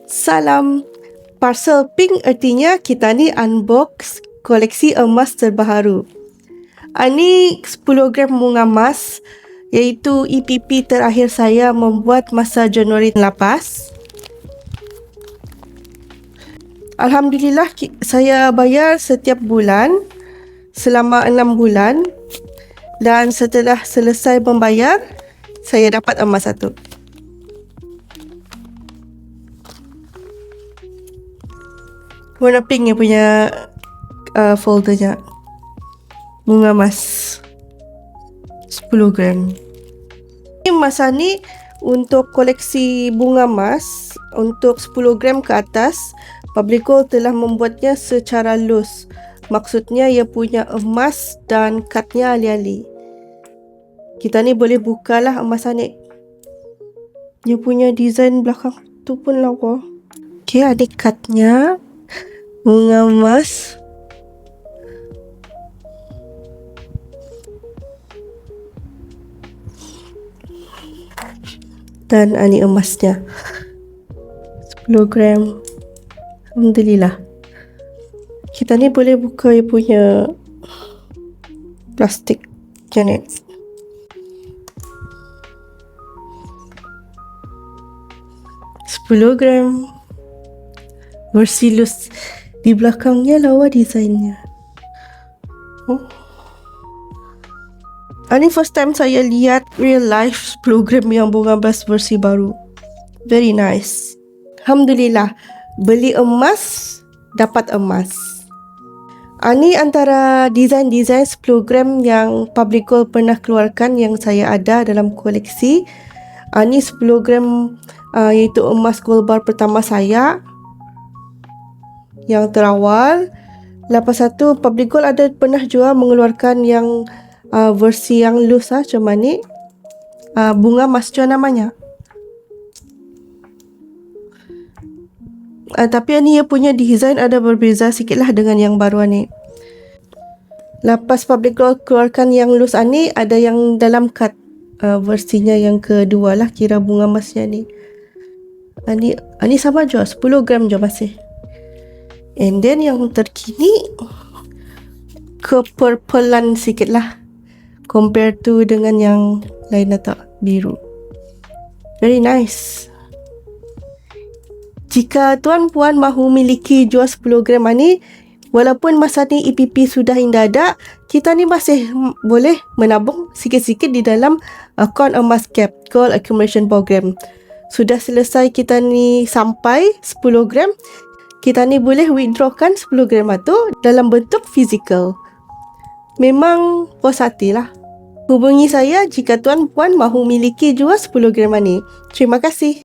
Salam. Parcel pink artinya kita ni unbox koleksi emas terbaru. Ini 10 gram bunga emas, iaitu EPP terakhir saya membuat masa Januari lepas. Alhamdulillah saya bayar setiap bulan selama 6 bulan, dan setelah selesai membayar saya dapat emas satu. Warna pink yang punya foldernya. Bunga emas 10 gram. Masa ni untuk koleksi bunga emas untuk 10 gram ke atas, Publico telah membuatnya secara loose. Maksudnya ia punya emas dan kadnya ali-ali. Kita ni boleh bukalah emas ni. Dia punya design belakang tu pun lawa. Okay, ada kadnya. Bunga emas. Dan ini emasnya 10 gram. Alhamdulillah. Kita ni boleh buka dia punya plastik macam ni. Sepuluh gram versi loose. Di belakangnya lawa desainnya. Ini first time saya lihat real life 10 gram yang bunga emas versi baru. Very nice. Alhamdulillah. Beli emas, dapat emas. Ini antara desain-desain 10 gram yang Publico pernah keluarkan yang saya ada dalam koleksi. Ini 10 gram iaitu emas gold bar pertama saya yang terawal. Lepas satu, Publico ada pernah juga mengeluarkan yang versi yang loose macam ni. Bunga emas juga namanya. Tapi ni ia punya design ada berbeza sikit lah dengan yang baru ni. Lepas Publico keluarkan yang loose ni, ada yang dalam kad versinya yang kedua lah, kira bunga emasnya ni. Ini sama juga 10 gram je masih. And then yang terkini kepurplean sikit lah compare to dengan yang lain atau biru. Very nice. Jika tuan-puan mahu miliki jua 10 gram ni, walaupun masa ni EPP sudah indah ada, kita ni masih boleh menabung sikit-sikit di dalam akaun emas gap Gold Accumulation Program. Sudah selesai kita ni sampai 10 gram, kita ni boleh withdrawkan 10 gram itu dalam bentuk fizikal. Memang puas hati lah. Hubungi saya jika tuan-puan mahu miliki jua 10 gram ni. Terima kasih.